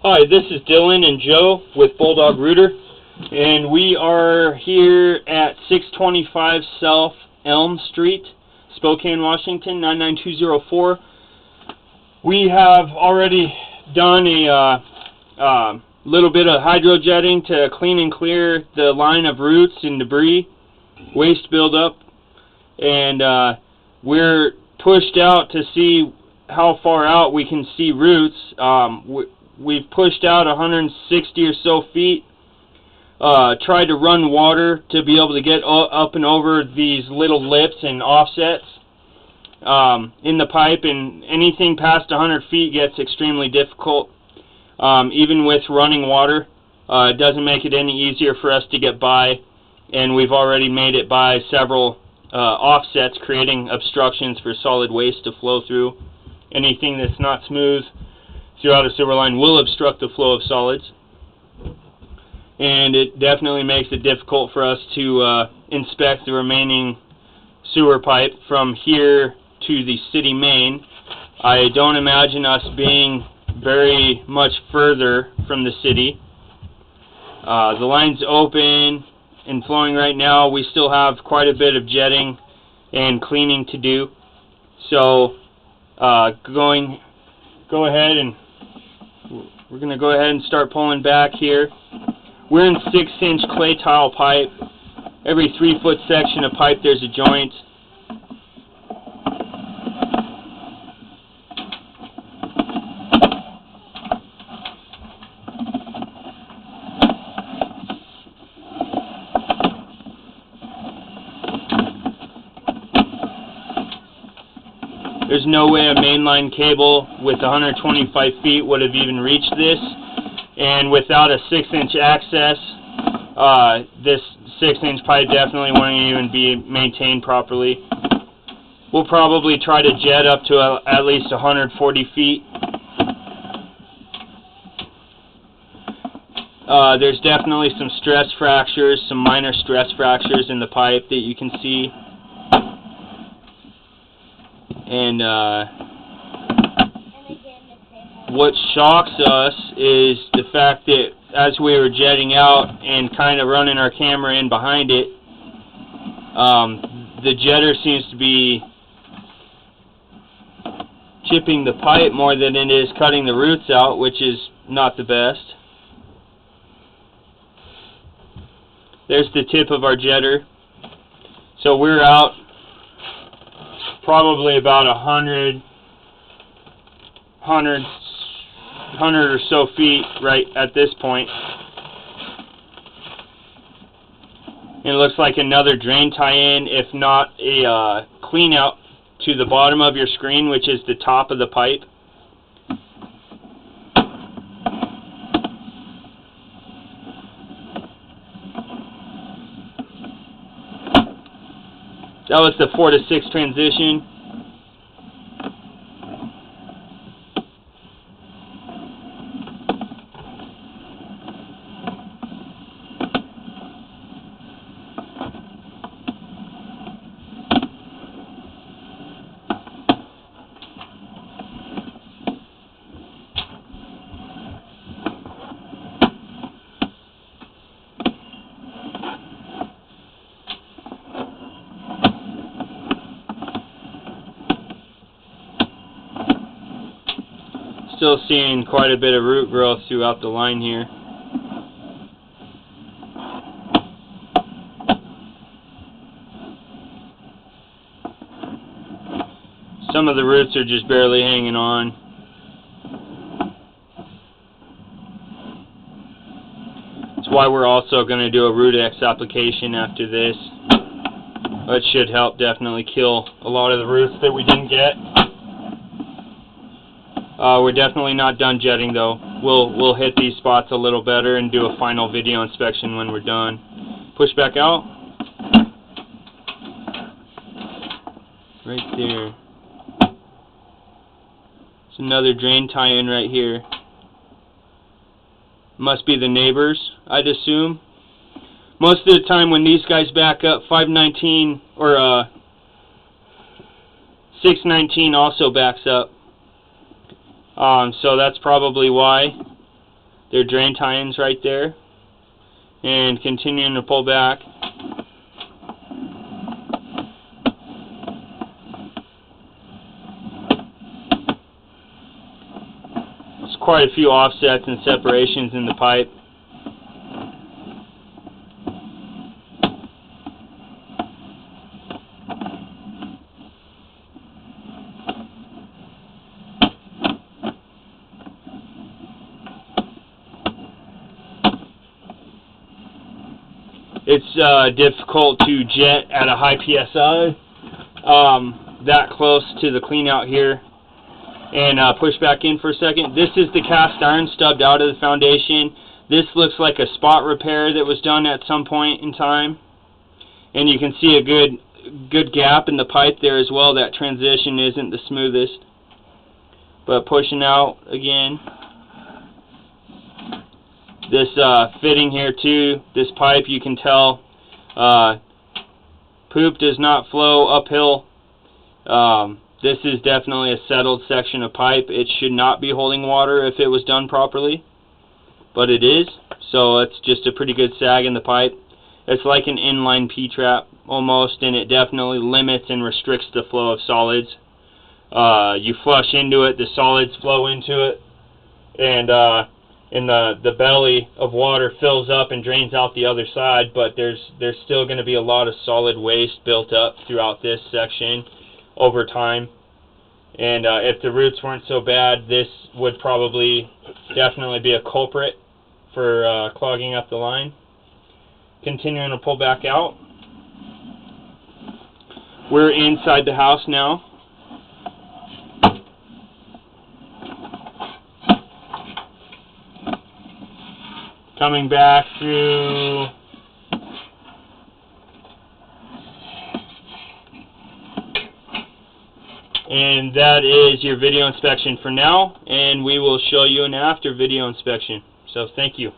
Hi, this is Dylan and Joe with Bulldog Rooter, and we are here at 625 South Elm Street, Spokane, Washington, 99204. We have already done a little bit of hydrojetting to clean and clear the line of roots and debris, waste buildup, and we're pushed out to see how far out we can see roots. We've pushed out 160 or so feet, tried to run water to be able to get up and over these little lips and offsets in the pipe, and anything past 100 feet gets extremely difficult. Even with running water, it doesn't make it any easier for us to get by, and we've already made it by several offsets, creating obstructions for solid waste to flow through. Anything that's not smooth throughout a sewer line will obstruct the flow of solids, and it definitely makes it difficult for us to inspect the remaining sewer pipe from here to the city main. I don't imagine us being very much further from the city. The line's open and flowing right now. We still have quite a bit of jetting and cleaning to do, so we're going to go ahead and start pulling back here. We're in 6-inch clay tile pipe. Every 3-foot section of pipe there's a joint. There's no way a mainline cable with 125 feet would have even reached this, and without a 6-inch access, this 6-inch pipe definitely won't even be maintained properly. We'll probably try to jet up to at least 140 feet. There's definitely some stress fractures, some minor stress fractures in the pipe that you can see. And what shocks us is the fact that as we were jetting out and kind of running our camera in behind it, the jetter seems to be chipping the pipe more than it is cutting the roots out, which is not the best. There's the tip of our jetter. So we're out probably about 100 or so feet right at this point. It looks like another drain tie-in, if not a clean out to the bottom of your screen, which is the top of the pipe. That was the 4 to 6 transition. Still seeing quite a bit of root growth throughout the line here. Some of the roots are just barely hanging on. That's why we're also going to do a Root X application after this. That should help definitely kill a lot of the roots that we didn't get. We're definitely not done jetting though. We'll hit these spots a little better and do a final video inspection when we're done. Push back out. Right there. There's another drain tie-in right here. Must be the neighbors, I'd assume. Most of the time when these guys back up, 519 or 619 also backs up. So that's probably why. Their drain tie-ins right there. And continuing to pull back. There's quite a few offsets and separations in the pipe. It's difficult to jet at a high PSI that close to the clean out here. And push back in for a second. This is the cast iron stubbed out of the foundation. This looks like a spot repair that was done at some point in time. And you can see a good gap in the pipe there as well. That transition isn't the smoothest. But pushing out again. This fitting here too, this pipe, you can tell poop does not flow uphill. This is definitely a settled section of pipe. It should not be holding water if it was done properly, but it is. So it's just a pretty good sag in the pipe. It's like an inline P-trap almost, and it definitely limits and restricts the flow of solids. You flush into it, the solids flow into it, and the belly of water fills up and drains out the other side, but there's still going to be a lot of solid waste built up throughout this section over time. And if the roots weren't so bad, this would probably definitely be a culprit for clogging up the line. Continuing to pull back out. We're inside the house now. Coming back through and that is your video inspection for now, and we will show you an after video inspection. So thank you.